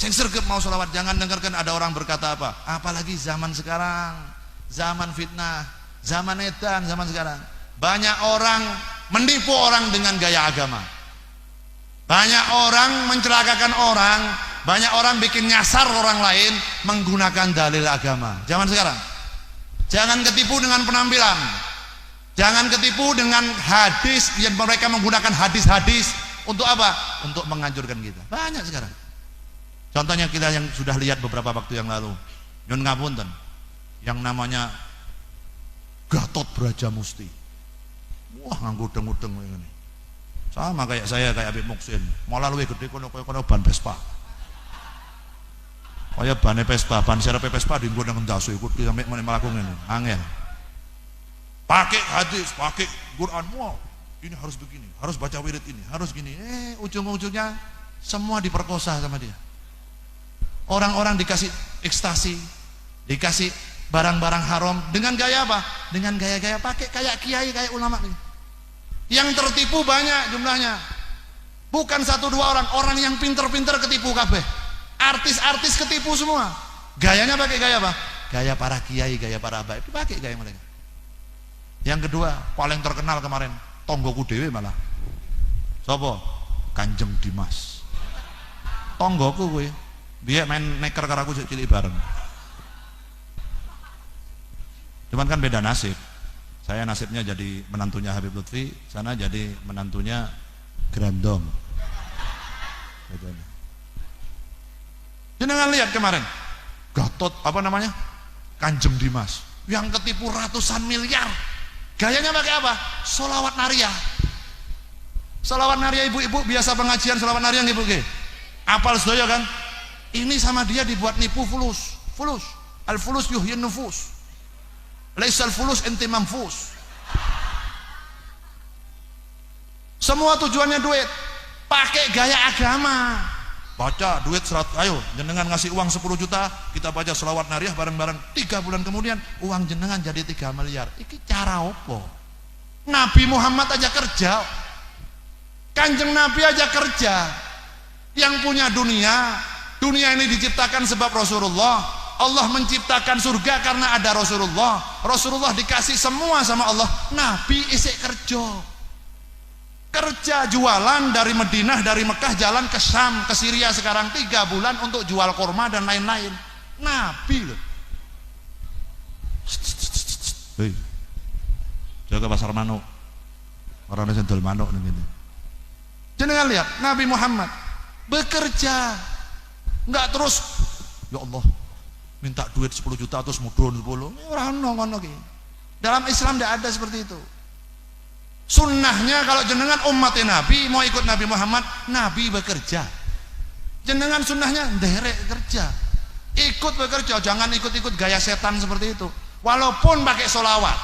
Sing sregep mau sholawat, jangan dengarkan ada orang berkata apa. Apalagi zaman sekarang, zaman fitnah, zaman edan, zaman sekarang. Banyak orang menipu orang dengan gaya agama. Banyak orang mencelakakan orang, banyak orang bikin nyasar orang lain menggunakan dalil agama. Zaman sekarang. Jangan ketipu dengan penampilan. Jangan ketipu dengan hadis yang mereka menggunakan hadis-hadis untuk apa? Untuk menghancurkan kita. Banyak sekarang. Contohnya kita yang sudah lihat beberapa waktu yang lalu, nyun ngapunten, yang namanya Gatot Brajamusti. Wah, nganggo udeng-udeng ini. Sama kayak saya, kayak Habib Muksin. Malah luwih gede kono ban Vespa. Kaya bane Vespa, ban serep Vespa dienggo nang ndasu ikut sampe mlaku ngene. Angel. Pakai hadis, pakai Quran, wow, ini harus begini, harus baca wirid ini, harus gini. Ujung-ujungnya semua diperkosa sama dia. Orang-orang dikasih ekstasi, dikasih barang-barang haram dengan gaya apa? Dengan gaya-gaya pakai kayak kiai, kayak ulama nih. Yang tertipu banyak jumlahnya. Bukan 1-2 orang yang pinter-pinter ketipu kabeh. Artis-artis ketipu semua. Gayanya pakai gaya apa? Gaya para kiai, gaya para habaib, dipakai gaya mereka. Yang kedua, paling terkenal kemarin, tonggoku dewe malah. Sopo? Kanjeng Dimas. Tonggoku gue, dia main neker karo aku cilik bareng. Cuman kan beda nasib. Saya nasibnya jadi menantunya Habib Lutfi, sana jadi menantunya Grandong. Jangan lihat kemarin, Gatot apa namanya? Kanjeng Dimas, yang ketipu ratusan miliar. Gayanya pakai apa? Sholawat nariah. Sholawat nariah ibu-ibu biasa pengajian sholawat nariah ibu ke? Apal sedoyo kan? Ini sama dia dibuat nipu fulus. Fulus. Al fulus yuhyin nufus. Laisal fulus enti manfus. Semua tujuannya duit. Pakai gaya agama. Baca duit 100, ayo jenengan ngasih uang 10 juta, kita baca sholawat nariah bareng-bareng. 3 bulan kemudian uang jenengan jadi 3 miliar. Iki cara opo? Nabi Muhammad aja kerja, Kanjeng Nabi aja kerja. Yang punya dunia ini diciptakan sebab Rasulullah. Allah menciptakan surga karena ada Rasulullah. Rasulullah dikasih semua sama Allah. Nabi isik kerja jualan dari Madinah, dari Mekah jalan ke Syam, ke Syria sekarang 3 bulan untuk jual kurma dan lain-lain. Nabi loh. Hei, jaga pasar manuk. Orang sendal manuk ini. Jangan lihat Nabi Muhammad bekerja, nggak terus ya Allah minta duit 10 juta terus mudun 10. Orang ngono ki. Dalam Islam tidak ada seperti itu. Sunnahnya kalau jenengan umatnya Nabi mau ikut Nabi Muhammad, Nabi bekerja. Jenengan sunnahnya nderek kerja, ikut bekerja, jangan ikut-ikut gaya setan seperti itu. Walaupun pakai sholawat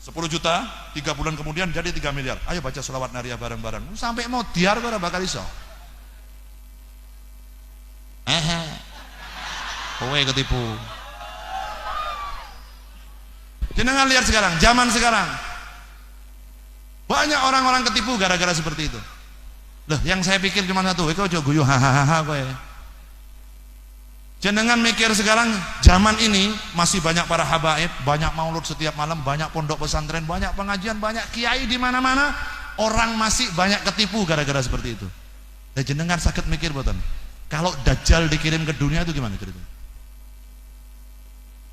10 juta 3 bulan kemudian jadi 3 miliar. Ayo baca sholawat nariah bareng-bareng sampai mau diar ora bakal iso. Kowe ketipu. Jenengan lihat sekarang, zaman sekarang banyak orang-orang ketipu gara-gara seperti itu. Loh, yang saya pikir cuma satu, kowe aja guyu hahaha kowe. Jenengan mikir sekarang zaman ini masih banyak para habaib, banyak maulud setiap malam, banyak pondok pesantren, banyak pengajian, banyak kiai di mana-mana, orang masih banyak ketipu gara-gara seperti itu. Dan jenengan sakit mikir boten. Kalau Dajjal dikirim ke dunia itu gimana ceritanya?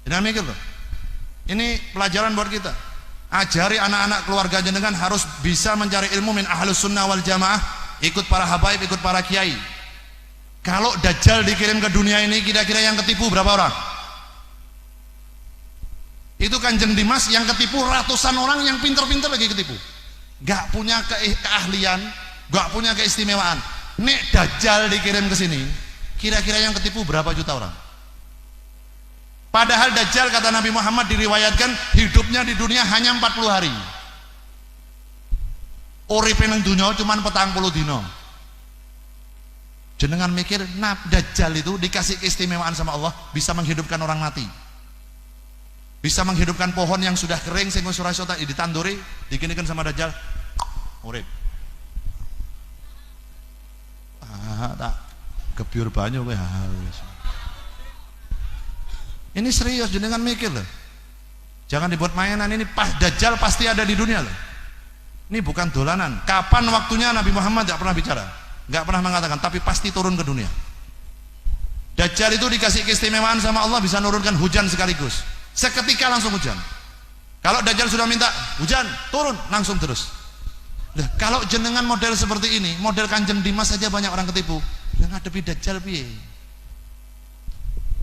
Jenengan mikir loh. Ini pelajaran buat kita. Ajari anak-anak keluarga jenengan harus bisa mencari ilmu min ahlus sunnah wal jamaah, ikut para habaib, ikut para kiai. Kalau Dajjal dikirim ke dunia ini, kira-kira yang ketipu berapa orang? Itu Kanjeng Dimas yang ketipu ratusan orang yang pinter-pinter lagi ketipu. Gak punya keahlian, gak punya keistimewaan. Nek Dajjal dikirim ke sini, kira-kira yang ketipu berapa juta orang? Padahal Dajjal kata Nabi Muhammad diriwayatkan hidupnya di dunia hanya 40 hari. Uripe nang dunya cuman 40 dino. Jenengan mikir, Dajjal itu dikasih keistimewaan sama Allah, bisa menghidupkan orang mati. Bisa menghidupkan pohon yang sudah kering sing wis ora iso ditanduri, dikinikan sama Dajjal. Urip. Tak kebiur banyu kowe haus. Ini serius jenengan mikir loh. Jangan dibuat mainan, ini pas Dajjal pasti ada di dunia loh. Ini bukan dolanan. Kapan waktunya Nabi Muhammad tidak pernah bicara, nggak pernah mengatakan, tapi pasti turun ke dunia. Dajjal itu dikasih keistimewaan sama Allah, bisa nurunkan hujan sekaligus. Seketika langsung hujan. Kalau Dajjal sudah minta hujan, turun langsung terus. Nah, kalau jenengan model seperti ini, model Kanjeng Dimas saja banyak orang ketipu. Yang ngadepi Dajjal piye?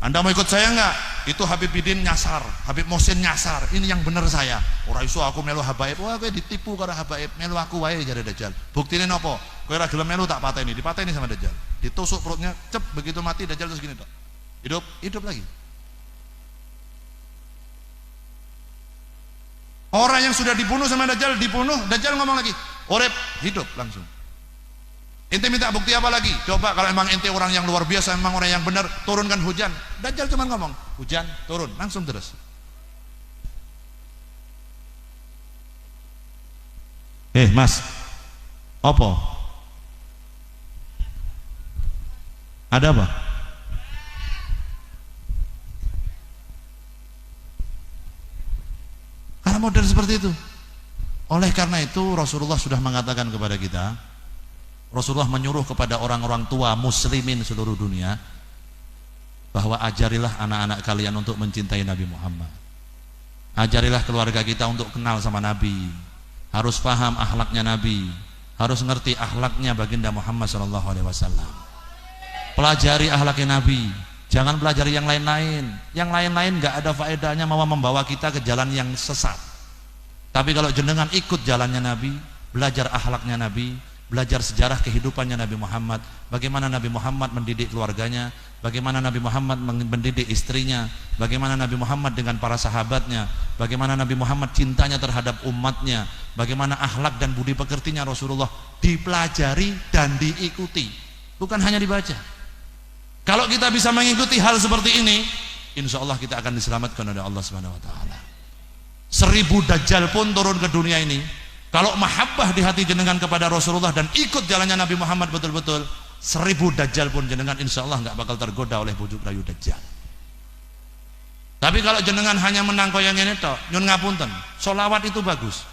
Anda mau ikut saya enggak? Itu Habib Bidin nyasar, Habib Mohsin nyasar. Ini yang bener saya. Ora iso aku melu habaib. Wah, kowe ditipu karo habaib. Melu aku wae jare Dajjal. Buktine napa? Kowe ora gelem melu tak pateni, dipateni sama Dajjal. Ditusuk perutnya, cep, begitu mati Dajjal terus gini tok. Hidup lagi. Orang yang sudah dibunuh sama Dajjal dibunuh, Dajjal ngomong lagi, urip, hidup langsung. Ente minta bukti apa lagi? Coba kalau emang ente orang yang luar biasa, emang orang yang benar, turunkan hujan. Dajjal cuma ngomong, hujan, turun, langsung terus. Mas, apa? Ada apa? Karena model seperti itu. Oleh karena itu Rasulullah sudah mengatakan kepada kita, Rasulullah menyuruh kepada orang-orang tua muslimin seluruh dunia bahwa ajarilah anak-anak kalian untuk mencintai Nabi Muhammad. Ajarilah keluarga kita untuk kenal sama Nabi, harus paham akhlaknya Nabi, harus ngerti akhlaknya baginda Muhammad SAW. Pelajari akhlaknya Nabi, jangan pelajari yang lain-lain. Yang lain-lain nggak ada faedahnya, malah membawa kita ke jalan yang sesat. Tapi kalau jenengan ikut jalannya Nabi, belajar akhlaknya Nabi, belajar sejarah kehidupannya Nabi Muhammad, bagaimana Nabi Muhammad mendidik keluarganya, bagaimana Nabi Muhammad mendidik istrinya, bagaimana Nabi Muhammad dengan para sahabatnya, bagaimana Nabi Muhammad cintanya terhadap umatnya, bagaimana akhlak dan budi pekertinya Rasulullah, dipelajari dan diikuti, bukan hanya dibaca. Kalau kita bisa mengikuti hal seperti ini, insya Allah kita akan diselamatkan oleh Allah Subhanahu Wa Taala. 1000 Dajjal pun turun ke dunia ini, kalau mahabbah di hati jenengan kepada Rasulullah dan ikut jalannya Nabi Muhammad betul-betul, 1000 Dajjal pun jenengan insya Allah nggak bakal tergoda oleh bujuk rayu Dajjal. Tapi kalau jenengan hanya menang koyang ini toh, nyun ngapunten, solawat itu bagus,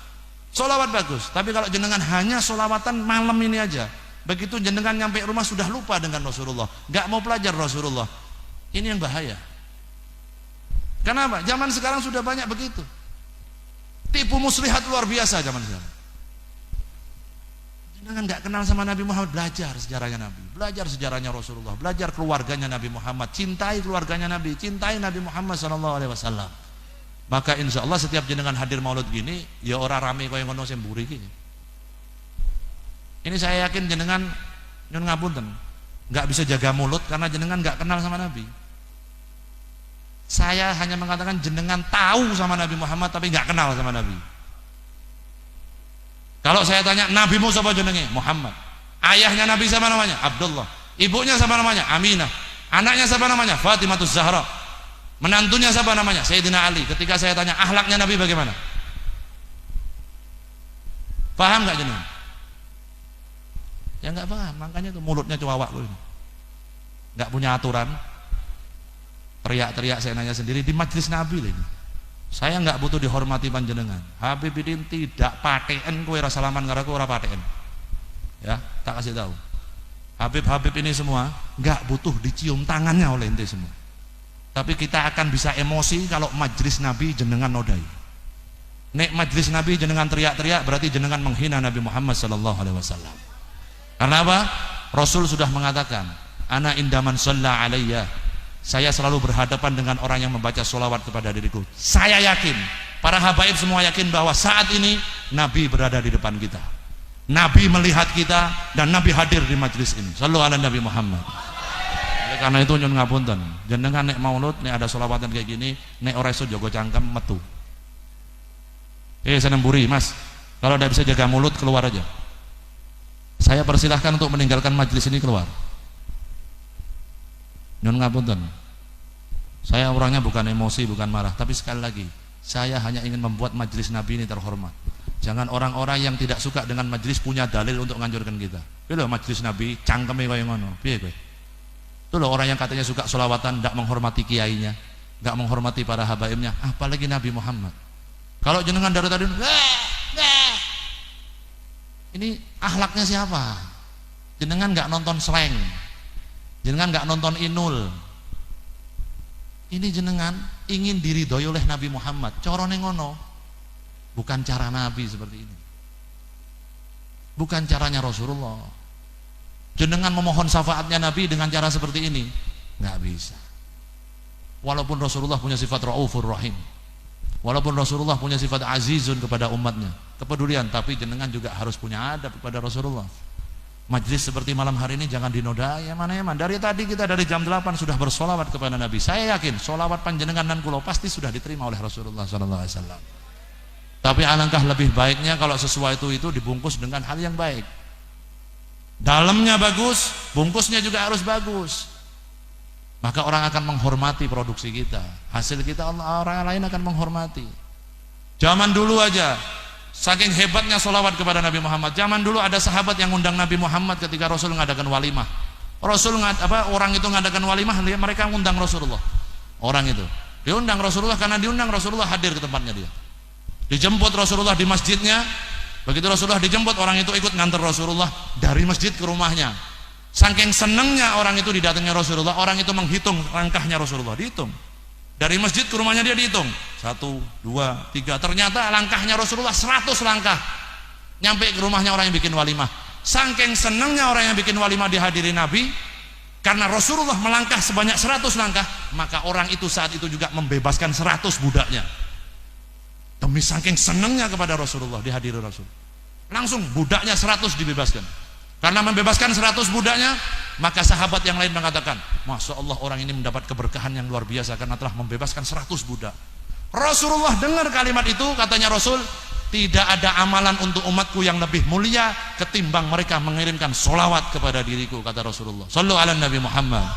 solawat bagus. Tapi kalau jenengan hanya solawatan malam ini aja, begitu jenengan nyampe rumah sudah lupa dengan Rasulullah, nggak mau belajar Rasulullah, ini yang bahaya. Kenapa? Zaman sekarang sudah banyak begitu. Tipu muslihat luar biasa zaman sekarang. Jangan nggak kenal sama Nabi Muhammad, belajar sejarahnya Nabi, belajar sejarahnya Rasulullah, belajar keluarganya Nabi Muhammad, cintai keluarganya Nabi, cintai Nabi Muhammad SAW. Maka insya Allah setiap jenengan hadir maulud gini, ya orang rame kaya ngono semburi gini. Ini saya yakin jenengan nyun ngapunten, nggak bisa jaga mulut karena jenengan nggak kenal sama Nabi. Saya hanya mengatakan jenengan tahu sama Nabi Muhammad tapi nggak kenal sama Nabi. Kalau saya tanya nabimu siapa jenenge? Muhammad. Ayahnya Nabi siapa namanya? Abdullah. Ibunya siapa namanya? Aminah. Anaknya siapa namanya? Fatimatus Zahra. Menantunya siapa namanya? Sayyidina Ali. Ketika saya tanya akhlaknya Nabi bagaimana? Paham nggak jenengan? Ya nggak paham. Makanya tuh mulutnya cuawak loh ini. Nggak punya aturan. Teriak-teriak saya nanya sendiri di majelis Nabi ini. Saya nggak butuh dihormati panjenengan. Habib Bidin tidak paten kowe ra salaman karo aku ora paten. Ya, tak kasih tahu. Habib-habib ini semua nggak butuh dicium tangannya oleh ente semua. Tapi kita akan bisa emosi kalau majelis Nabi jenengan nodai. Nek majelis Nabi jenengan teriak-teriak berarti jenengan menghina Nabi Muhammad SAW. Karena apa? Rasul sudah mengatakan, ana indaman shalla alayya. Saya selalu berhadapan dengan orang yang membaca sholawat kepada diriku. Saya yakin, para habaib semua yakin bahwa saat ini Nabi berada di depan kita. Nabi melihat kita dan Nabi hadir di majelis ini. Shallallahu ala Nabi Muhammad. Oleh karena itu nyun ngapunten, jenengan nek maulud, nek ada sholawatan kayak gini, nek ora iso jaga cangkem metu. Senemburi Mas, kalau tidak bisa jaga mulut keluar aja. Saya persilahkan untuk meninggalkan majelis ini, keluar. Nyun ngapunten, saya orangnya bukan emosi, bukan marah, tapi sekali lagi saya hanya ingin membuat majelis Nabi ini terhormat. Jangan orang-orang yang tidak suka dengan majelis punya dalil untuk nganjurkan kita. Lho majelis Nabi cangkeme kaya ngono, piye kowe? Itu loh orang yang katanya suka sholawatan, tidak menghormati kiainya, nggak menghormati para habaibnya, apalagi Nabi Muhammad. Kalau jenengan dari tadi ini akhlaknya siapa? Jenengan nggak nonton slang, jenengan nggak nonton Inul. Ini jenengan ingin diridhoi oleh Nabi Muhammad. Corone ngono, bukan cara Nabi seperti ini, bukan caranya Rasulullah. Jenengan memohon syafaatnya Nabi dengan cara seperti ini, nggak bisa. Walaupun Rasulullah punya sifat Raufur Rahim, walaupun Rasulullah punya sifat azizun kepada umatnya, kepedulian, tapi jenengan juga harus punya adab kepada Rasulullah. Majlis seperti malam hari ini jangan dinodai eman-eman. Dari tadi kita dari jam 8 sudah bersolawat kepada Nabi. Saya yakin solawat panjenengan dan kulo pasti sudah diterima oleh Rasulullah SAW. Tapi alangkah lebih baiknya kalau sesuatu itu dibungkus dengan hal yang baik. Dalamnya bagus, bungkusnya juga harus bagus. Maka orang akan menghormati produksi kita, hasil kita orang lain akan menghormati. Zaman dulu aja, saking hebatnya solawat kepada Nabi Muhammad. Zaman dulu ada sahabat yang undang Nabi Muhammad ketika Rasul mengadakan walimah. Orang itu mengadakan walimah, mereka undang Rasulullah. Orang itu diundang Rasulullah, karena diundang Rasulullah hadir ke tempatnya dia. Dijemput Rasulullah di masjidnya. Begitu Rasulullah dijemput, orang itu ikut nganter Rasulullah dari masjid ke rumahnya. Saking senangnya orang itu didatangnya Rasulullah, orang itu menghitung langkahnya Rasulullah, dihitung. Dari masjid ke rumahnya dia dihitung 1, 2, 3. Ternyata langkahnya Rasulullah 100 langkah. Nyampe ke rumahnya orang yang bikin walimah. Saking senangnya orang yang bikin walimah dihadiri Nabi, karena Rasulullah melangkah sebanyak 100 langkah, maka orang itu saat itu juga membebaskan 100 budaknya. Demi saking senangnya kepada Rasulullah dihadiri Rasul, langsung budaknya 100 dibebaskan. Karena membebaskan 100 budaknya, maka sahabat yang lain mengatakan, Masya Allah, orang ini mendapat keberkahan yang luar biasa karena telah membebaskan 100 budak. Rasulullah dengar kalimat itu, katanya Rasul, tidak ada amalan untuk umatku yang lebih mulia ketimbang mereka mengirimkan solawat kepada diriku, kata Rasulullah. Sallu ala Nabi Muhammad.